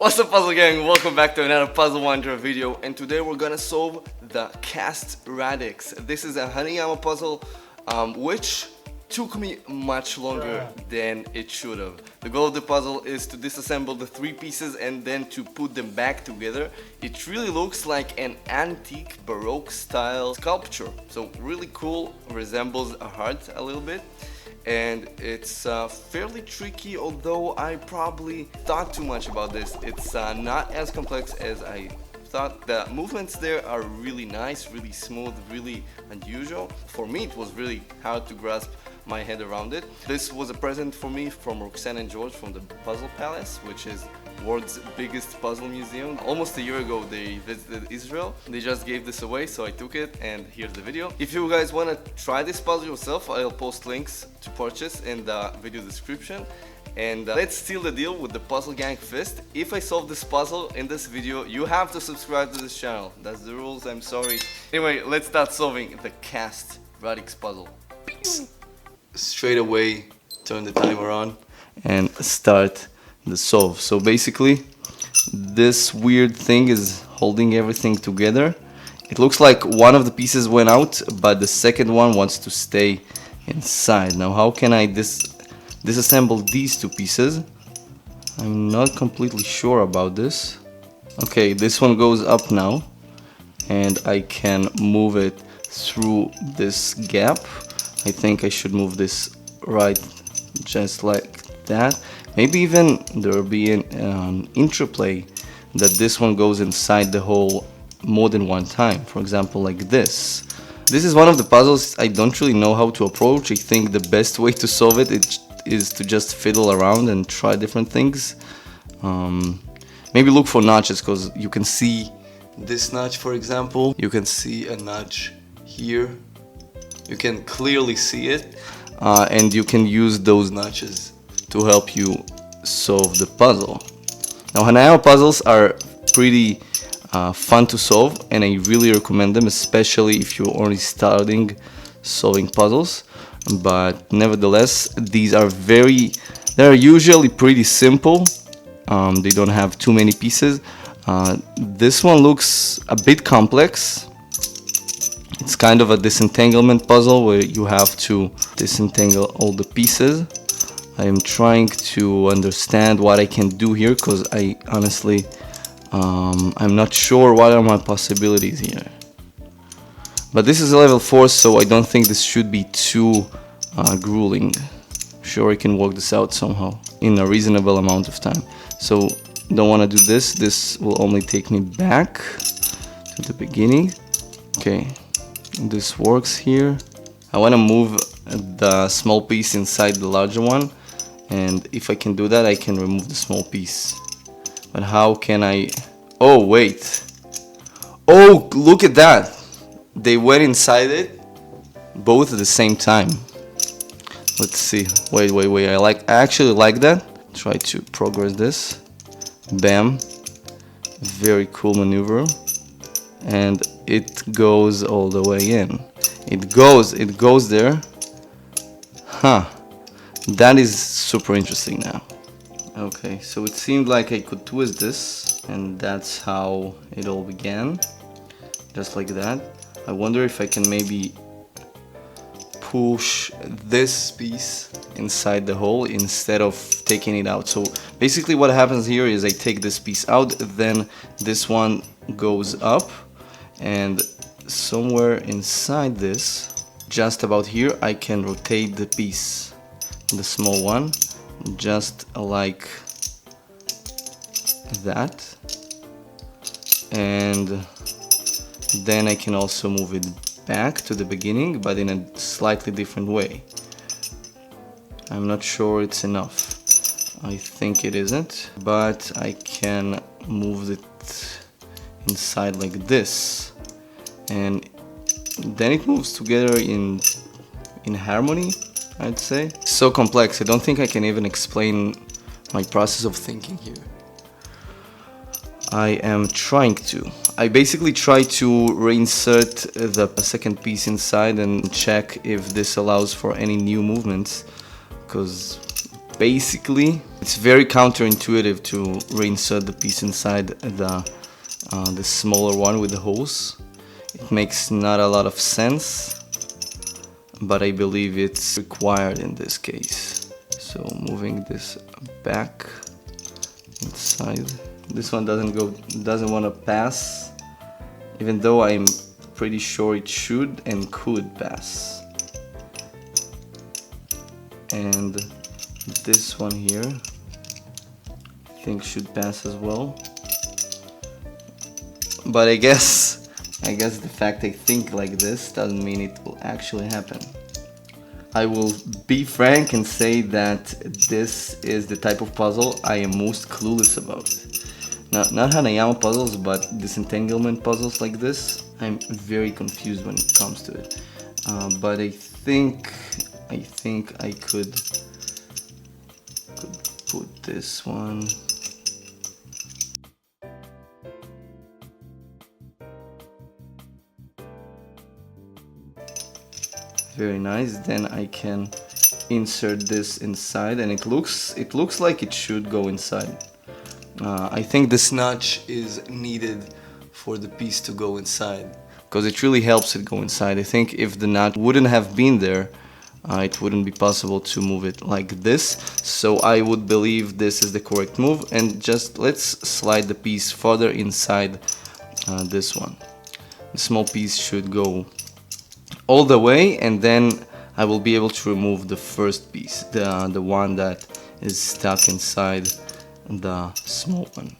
What's up, puzzle gang? Welcome back to another Puzzle Wanderer video, and today we're gonna solve the Cast Radix. This is a Hanayama puzzle, which took me much longer than it should have. The goal of the puzzle is to disassemble the three pieces and then to put them back together. It really looks like an antique Baroque style sculpture, so really cool, resembles a heart a little bit. And it's fairly tricky, although I probably thought too much about this. It's not as complex as I thought. The movements there are really nice, really smooth, really unusual. For me, it was really hard to grasp my head around it. This was a present for me from Roxanne and George from the Puzzle Palace, which is world's biggest puzzle museum. Almost a year ago they visited Israel. They just gave this away, so I took it, and here's the video. If you guys want to try this puzzle yourself, I'll post links to purchase in the video description. And let's seal the deal with the Puzzle Gang Fist. If I solve this puzzle in this video, you have to subscribe to this channel. That's the rules, I'm sorry. Anyway, let's start solving the Cast Radix puzzle. Straight away, turn the timer on and start the solve. So basically, this weird thing is holding everything together. It looks like one of the pieces went out, but the second one wants to stay inside. Now, how can I disassemble these two pieces? I'm not completely sure about this. Okay, this one goes up now, and I can move it through this gap. I think I should move this right just like that. Maybe even there will be an interplay that this one goes inside the hole more than one time. For example, like this. This is one of the puzzles I don't really know how to approach. I think the best way to solve it is to just fiddle around and try different things. Maybe look for notches, because you can see this notch, for example. You can see a notch here. You can clearly see it, and you can use those notches to help you solve the puzzle. Now, Hanayama puzzles are pretty fun to solve, and I really recommend them, especially if you're only starting solving puzzles. But nevertheless, they're usually pretty simple. They don't have too many pieces. This one looks a bit complex. It's kind of a disentanglement puzzle where you have to disentangle all the pieces. I am trying to understand what I can do here, because I honestly, I'm not sure what are my possibilities here. But this is a level 4, so I don't think this should be too grueling. I'm sure I can work this out somehow in a reasonable amount of time. So don't want to do this. This will only take me back to the beginning. Okay. This works here. I want to move the small piece inside the larger one, and if I can do that, I can remove the small piece. But how can I... Oh, wait. Oh, look at that. They went inside it both at the same time. Let's see. Wait. I actually like that. Try to progress this. Bam. Very cool maneuver. And it goes all the way in. It goes there. Huh. That is super interesting now. Okay, so it seemed like I could twist this, and that's how it all began. Just like that. I wonder if I can maybe push this piece inside the hole instead of taking it out. So basically what happens here is I take this piece out, then this one goes up, and somewhere inside this, just about here, I can rotate the piece, the small one, just like that, and then I can also move it back to the beginning, but in a slightly different way. I'm not sure it's enough. I think it isn't, but I can move it inside like this, and then it moves together in harmony, I'd say. So complex, I don't think I can even explain my process of thinking here. I am trying to. I basically try to reinsert the second piece inside and check if this allows for any new movements, because basically It's very counterintuitive to reinsert the piece inside the smaller one with the holes. It makes not a lot of sense, but I believe it's required in this case. So moving this back inside. This one doesn't want to pass, even though I'm pretty sure it should and could pass. And this one here, I think should pass as well. But I guess the fact I think like this doesn't mean it will actually happen. I will be frank and say that this is the type of puzzle I am most clueless about. Not Hanayama puzzles, but disentanglement puzzles like this. I'm very confused when it comes to it. But I think I could put this one. Very nice. Then I can insert this inside, and it looks like it should go inside. I think this notch is needed for the piece to go inside, because it really helps it go inside. I think if the notch wouldn't have been there, it wouldn't be possible to move it like this. So I would believe this is the correct move, and just let's slide the piece further inside this one. The small piece should go all the way, and then I will be able to remove the first piece, the one that is stuck inside the small one.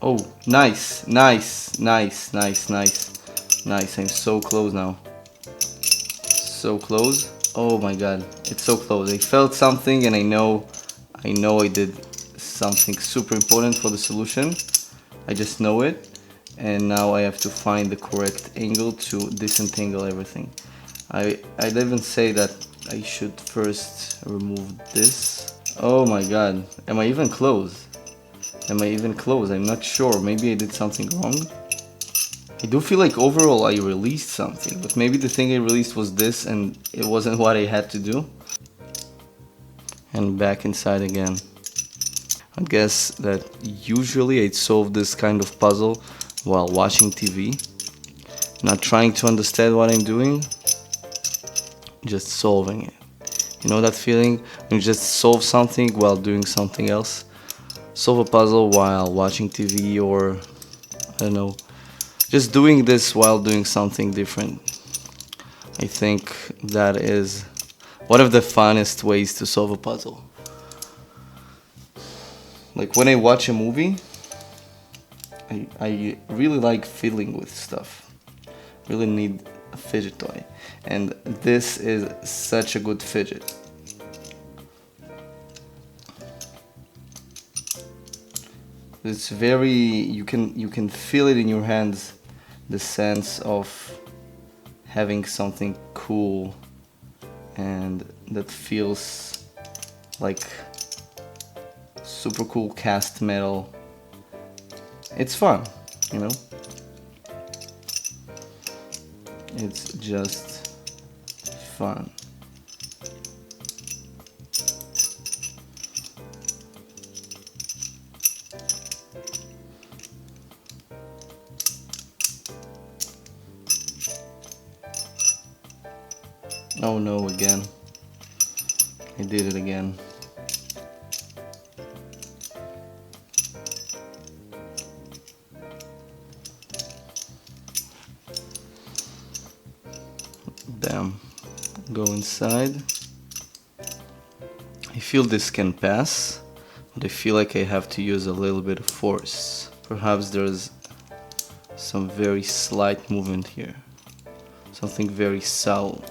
Oh, nice, nice, nice, nice, nice, nice. I'm so close now. So close. Oh my god, it's so close. I felt something, and I know I did something super important for the solution. I just know it, and now I have to find the correct angle to disentangle everything. I'd even say that I should first remove this. Oh my god, am I even close? Am I even close? I'm not sure. Maybe I did something wrong. I do feel like overall I released something, but maybe the thing I released was this and it wasn't what I had to do. And back inside again. I guess that usually I'd solve this kind of puzzle while watching TV, not trying to understand what I'm doing, just solving it. You know that feeling when you just solve something while doing something else? Solve a puzzle while watching TV, or I don't know, just doing this while doing something different. I think that is one of the funnest ways to solve a puzzle. Like when I watch a movie, I really like fiddling with stuff. Really need a fidget toy, and this is such a good fidget. It's very, you can feel it in your hands, the sense of having something cool and that feels like super cool cast metal. It's fun, you know? It's just fun. Oh no, again. I did it again. Bam. Go inside. I feel this can pass, but I feel like I have to use a little bit of force. Perhaps there's some very slight movement here. Something very subtle.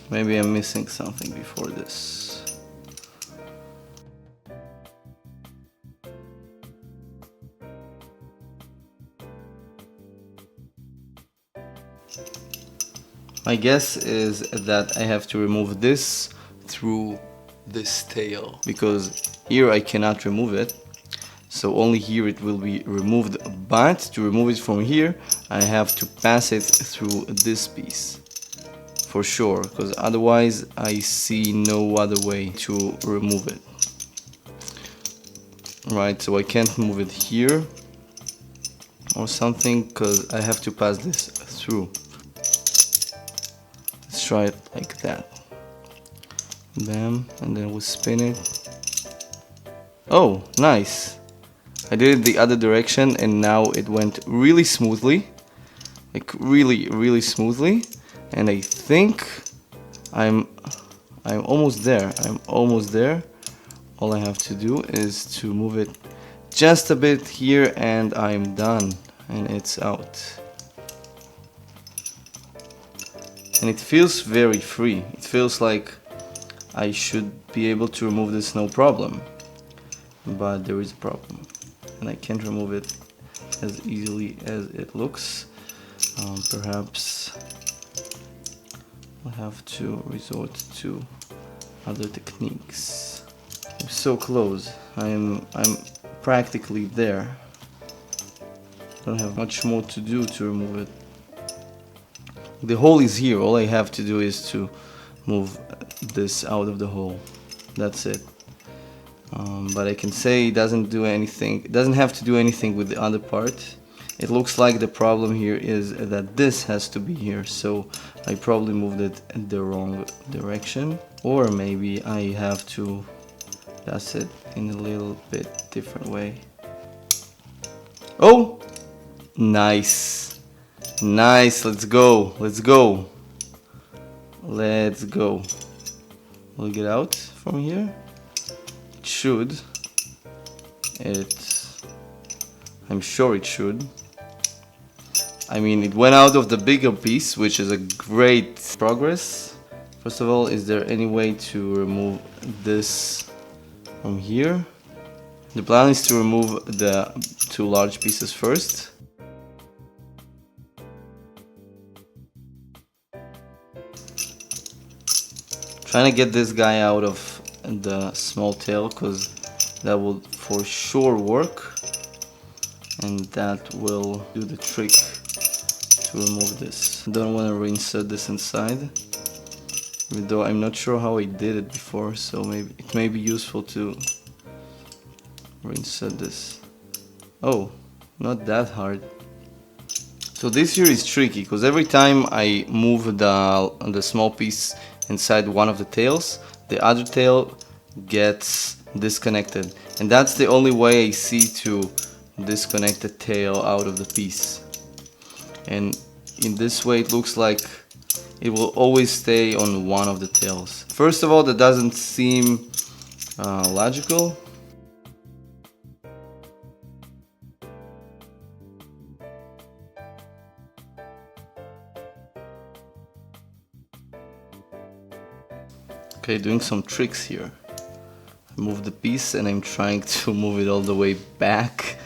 Maybe I'm missing something before this. My guess is that I have to remove this through this tail, because here I cannot remove it. so only here it will be removed. But to remove it from here, I have to pass it through this piece for sure, because otherwise I see no other way to remove it. Right, so I can't move it here or something because I have to pass this through. Let's try it like that. Bam, and then we'll spin it. Oh, nice. I did it the other direction and now it went really smoothly. Like really smoothly. And I think I'm almost there. I'm almost there. All I have to do is to move it just a bit here and I'm done. And it's out. And it feels very free. It feels like I should be able to remove this no problem. But there is a problem. And I can't remove it as easily as it looks. Perhaps I'll have to resort to other techniques. I'm so close. I'm practically there. Don't have much more to do to remove it. The hole is here. All I have to do is to move this out of the hole. That's it. But I can say it doesn't do anything. It doesn't have to do anything with the other part. It looks like the problem here is that this has to be here. So I probably moved it in the wrong direction. Or maybe I have to pass it in a little bit different way. Oh! Nice. Nice. Let's go. Let's go. Let's go. Will it get out from here? It should. I'm sure it should. I mean, it went out of the bigger piece, which is a great progress. First of all, is there any way to remove this from here? The plan is to remove the two large pieces first. Trying to get this guy out of the small tail, because that will for sure work. And that will do the trick to remove this. Don't want to reinsert this inside, even though I'm not sure how I did it before, so maybe it may be useful to reinsert this. Oh, not that hard. So this here is tricky, because every time I move the small piece inside one of the tails, the other tail gets disconnected, and that's the only way I see to disconnect the tail out of the piece. And in this way it looks like it will always stay on one of the tails. First of all, that doesn't seem logical. Okay, doing some tricks here. I move the piece and I'm trying to move it all the way back,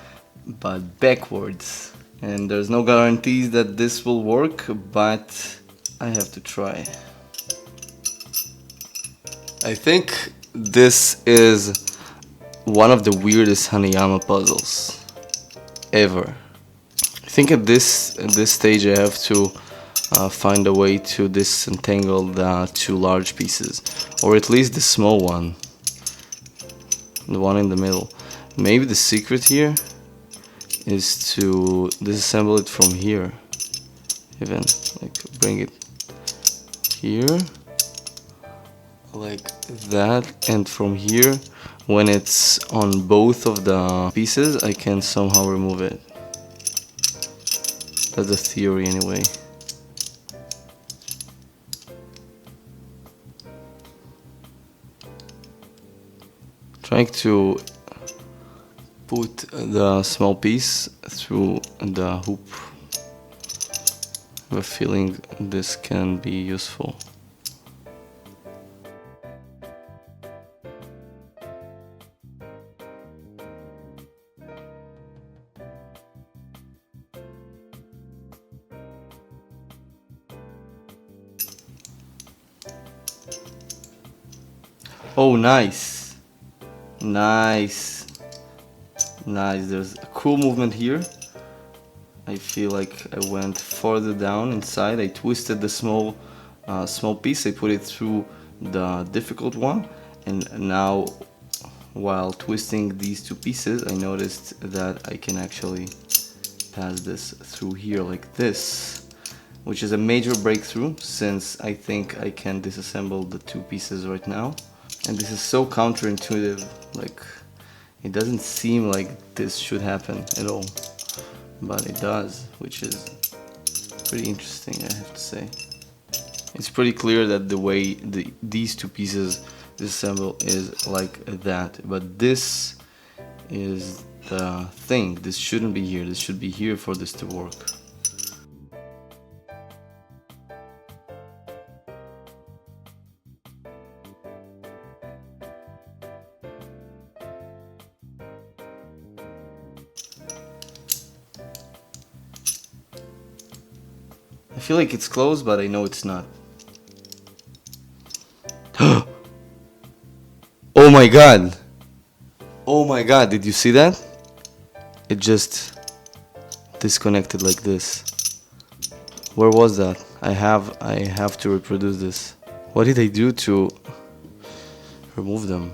but backwards. And there's no guarantees that this will work, but I have to try. I think this is one of the weirdest Hanayama puzzles ever. I think at this stage I have to find a way to disentangle the two large pieces, or at least the small one, the one in the middle. Maybe the secret here is to disassemble it from here, even like bring it here like that, and from here, when it's on both of the pieces, I can somehow remove it. That's the theory anyway. Trying to put the small piece through the hoop. I have a feeling this can be useful. Oh, nice. Nice. Nice, there's a cool movement here. I feel like I went farther down inside. I twisted the small piece, I put it through the difficult one, and now while twisting these two pieces I noticed that I can actually pass this through here like this, which is a major breakthrough since I think I can disassemble the two pieces right now. And this is so counterintuitive, like it doesn't seem like this should happen at all, but it does, which is pretty interesting, I have to say. It's pretty clear that the way these two pieces disassemble is like that, but this is the thing. This shouldn't be here. This should be here for this to work. I feel like it's closed, but I know it's not. Oh my god! Oh my god, did you see that? It just disconnected like this. Where was that? I have to reproduce this. What did I do to remove them?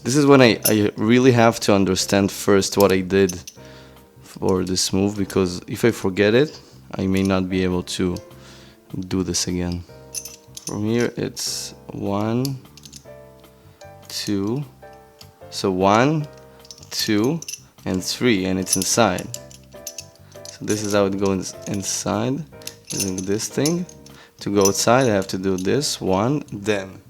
This is when I really have to understand first what I did for this move, because if I forget it, I may not be able to do this again. From here it's 1, 2, so 1, 2, and 3, and it's inside. So this is how it goes inside, using this thing. To go outside I have to do this, 1, then.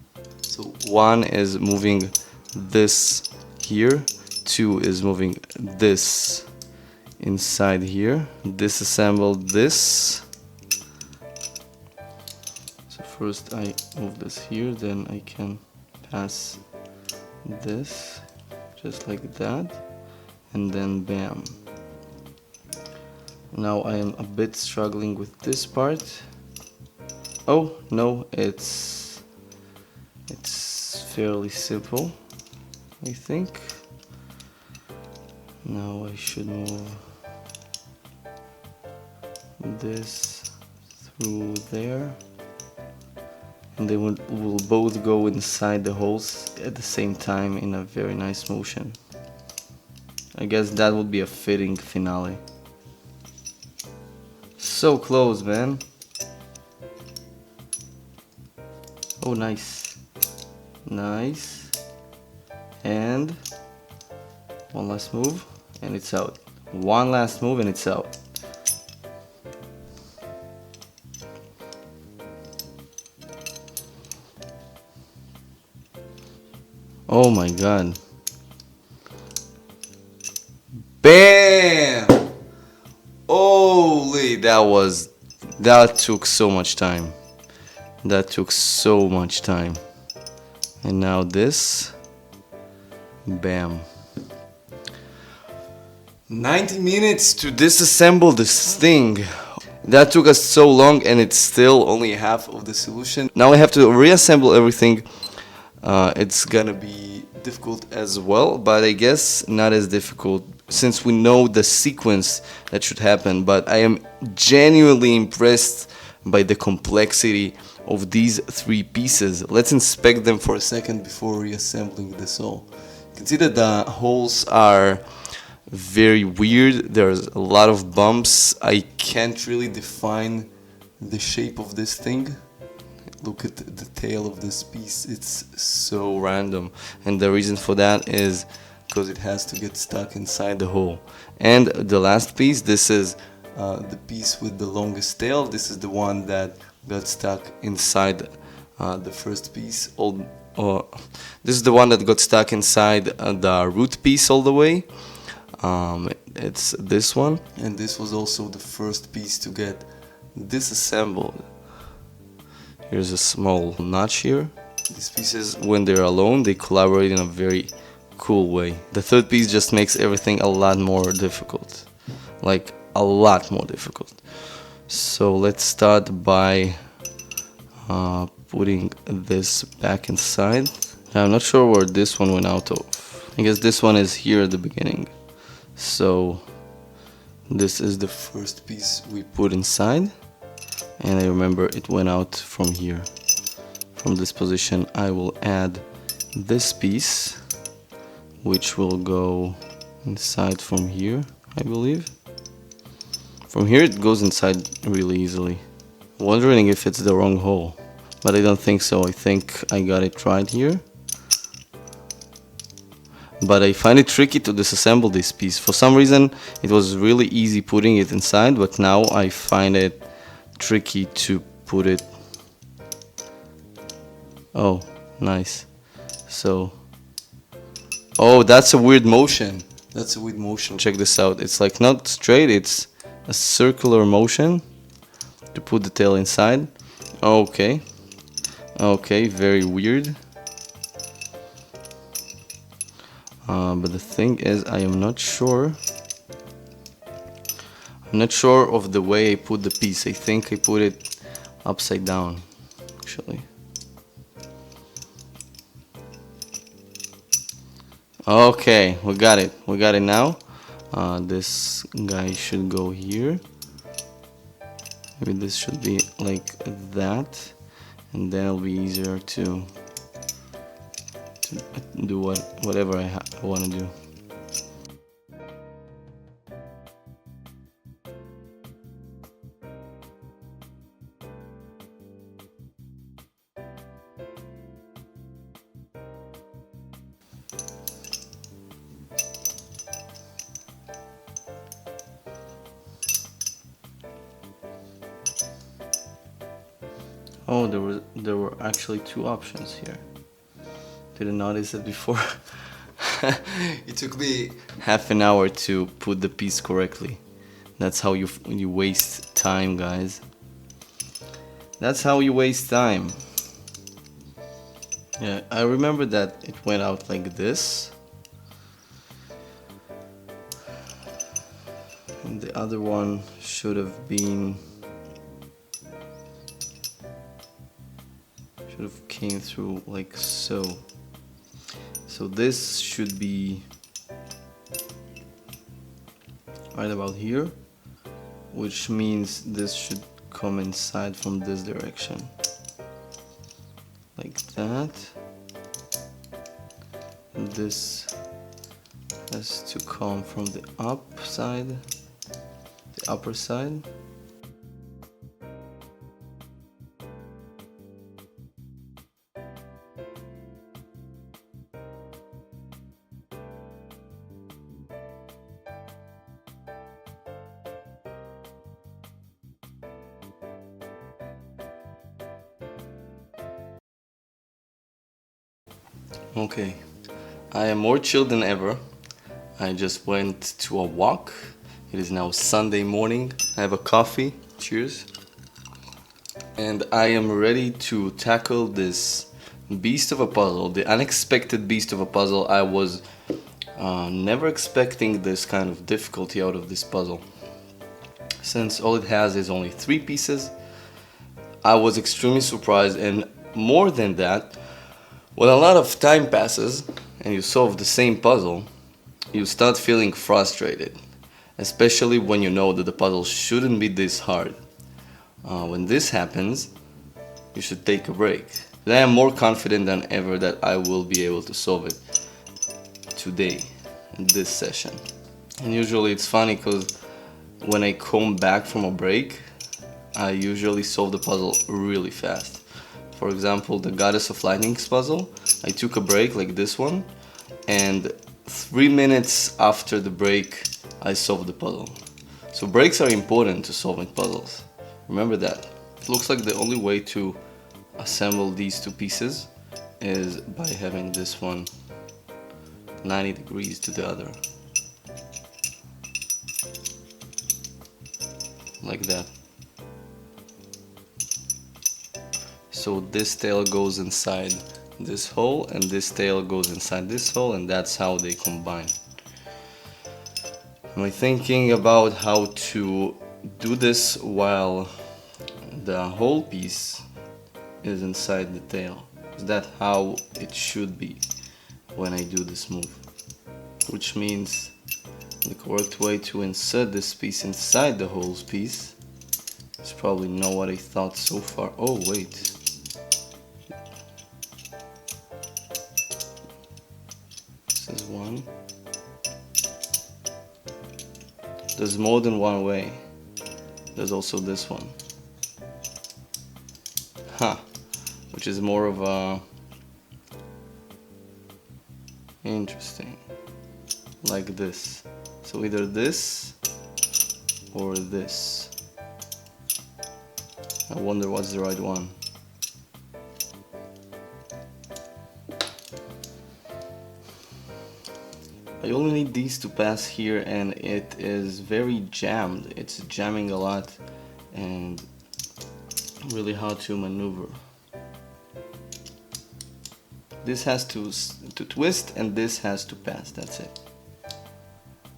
So 1 is moving this here, 2 is moving this inside here, disassemble this. So first I move this here, then I can pass this just like that, and then bam. Now I am a bit struggling with this part. Oh no, it's fairly simple, I think. Now I should move this through there, and they will both go inside the holes at the same time in a very nice motion. I guess that would be a fitting finale. So close, man. Oh, nice. Nice. And one last move and it's out. One last move and it's out. Oh my god. Bam! Holy, that took so much time. That took so much time. And now this. Bam. 90 minutes to disassemble this thing. That took us so long and it's still only half of the solution. Now I have to reassemble everything. It's gonna be difficult as well, but I guess not as difficult since we know the sequence that should happen. But I am genuinely impressed by the complexity of these three pieces. Let's inspect them for a second before reassembling this all. You can see that the holes are very weird. There's a lot of bumps. I can't really define the shape of this thing. Look at the tail of this piece, it's so random, and the reason for that is because it has to get stuck inside the hole. And the last piece, this is the piece with the longest tail. This is the one that got stuck inside the first piece. This is the one that got stuck inside the root piece all the way. It's this one, and this was also the first piece to get disassembled. Here's a small notch here. These pieces, when they're alone, they collaborate in a very cool way. The third piece just makes everything a lot more difficult. Like, a lot more difficult. So let's start by putting this back inside. I'm not sure where this one went out of. I guess this one is here at the beginning. So this is the first piece we put inside, and I remember it went out from here. From this position I will add this piece, which will go inside from here, I believe. From here it goes inside really easily. Wondering if it's the wrong hole, but I don't think so. I think I got it right here. But I find it tricky to disassemble this piece. For some reason it was really easy putting it inside, but now I find it tricky to put it. Oh, nice. So, oh, that's a weird motion. That's a weird motion. Check this out. It's like not straight, it's a circular motion to put the tail inside. Okay. Okay, very weird. But the thing is, I am not sure. I'm not sure of the way I put the piece. I think I put it upside down, actually. Okay, we got it. We got it now. This guy should go here. Maybe this should be like that, and then it'll be easier to do whatever I want to do. Oh, there were actually two options here. Didn't notice it before. It took me half an hour to put the piece correctly. That's how you waste time, guys. That's how you waste time. Yeah, I remember that it went out like this. And the other one should have been... should have came through like so. So this should be right about here, which means this should come inside from this direction, like that. And this has to come from the upper side. Okay, I am more chilled than ever. I just went to a walk. It is now Sunday morning. I have a coffee. Cheers. And I am ready to tackle this beast of a puzzle, the unexpected beast of a puzzle. I was never expecting this kind of difficulty out of this puzzle. Since all it has is only 3 pieces, I was extremely surprised, and more than that, when a lot of time passes and you solve the same puzzle, you start feeling frustrated, especially when you know that the puzzle shouldn't be this hard. When this happens, you should take a break. But I am more confident than ever that I will be able to solve it today, in this session. And usually it's funny because when I come back from a break, I usually solve the puzzle really fast. For example, the Goddess of Lightning's puzzle, I took a break like this one, and 3 minutes after the break, I solved the puzzle. So breaks are important to solving puzzles. Remember that. It looks like the only way to assemble these 2 pieces is by having this one 90 degrees to the other. Like that. So this tail goes inside this hole and this tail goes inside this hole, and that's how they combine. Am I thinking about how to do this while the whole piece is inside the tail? Is that how it should be when I do this move? Which means The correct way to insert this piece inside the holes piece is probably not what I thought so far. Oh wait. This is one. There's more than one way. There's also this one. Huh. Which is more of a... Interesting. Like this. So either this or this. I wonder what's the right one. I only need these to pass here, and it is very jammed. It's jamming a lot and really hard to maneuver. This has to twist and this has to pass, that's it.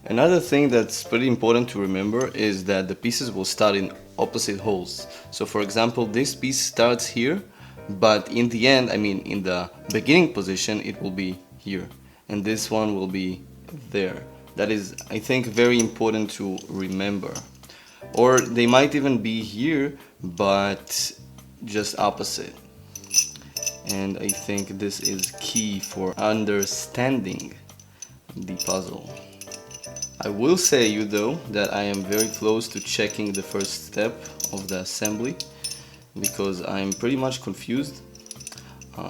Another thing that's pretty important to remember is that the pieces will start in opposite holes. So for example, this piece starts here, but in the end, I mean in the beginning position, it will be here. And this one will be there. That is, I think, very important to remember. Or they might even be here, but just opposite. And I think this is key for understanding the puzzle. I will say you though that I am very close to checking the first step of the assembly because I'm pretty much confused.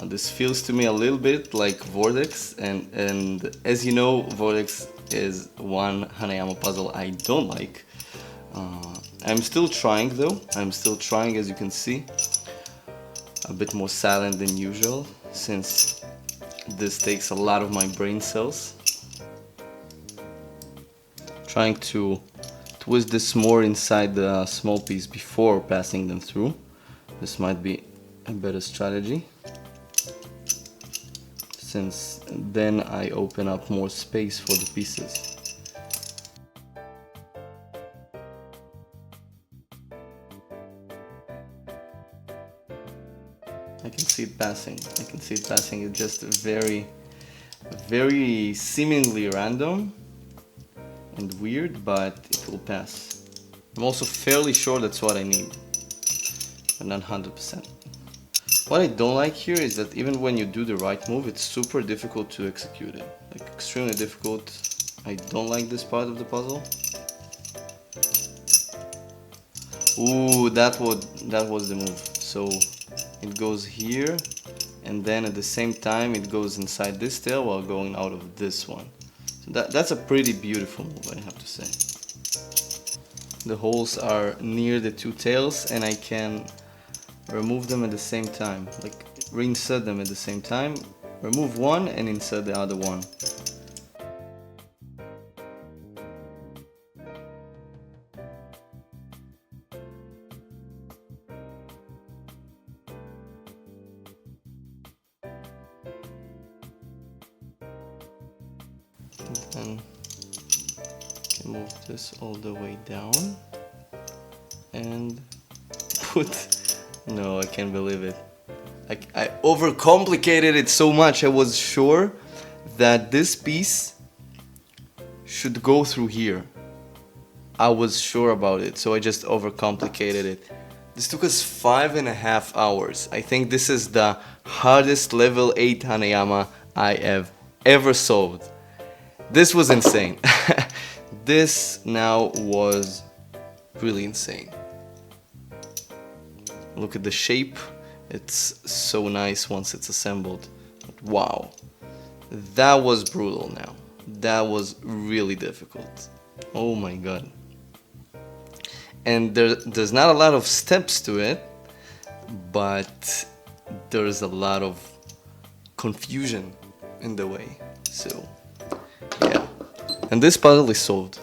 This feels to me a little bit like Vortex, and as you know, Vortex is one Hanayama puzzle I don't like. I'm still trying though, as you can see. A bit more silent than usual since this takes a lot of my brain cells. Trying to twist this more inside the small piece before passing them through. This might be a better strategy, since then I open up more space for the pieces. I can see it passing. It's just very seemingly random and weird, but it will pass. I'm also fairly sure that's what I need, but not 100%. What I don't like here is that even when you do the right move, it's super difficult to execute it. Like, extremely difficult. I don't like this part of the puzzle. Ooh, that was the move. So it goes here, and then at the same time it goes inside this tail while going out of this one. So that's a pretty beautiful move, I have to say. The holes are near the two tails, and I can remove them at the same time, like reinsert them at the same time, remove one and insert the other one. And can move this all the way down and put... No, I can't believe it. I overcomplicated it so much. I was sure that this piece should go through here. I was sure about it, so I just overcomplicated it. This took us 5.5 hours. I think this is the hardest level 8 Hanayama I have ever solved. This was insane. This now was really insane. Look at the shape. It's so nice once it's assembled. Wow. That was brutal now. That was really difficult. Oh my god. And there's not a lot of steps to it, but there's a lot of confusion in the way. So, yeah. And this puzzle is solved.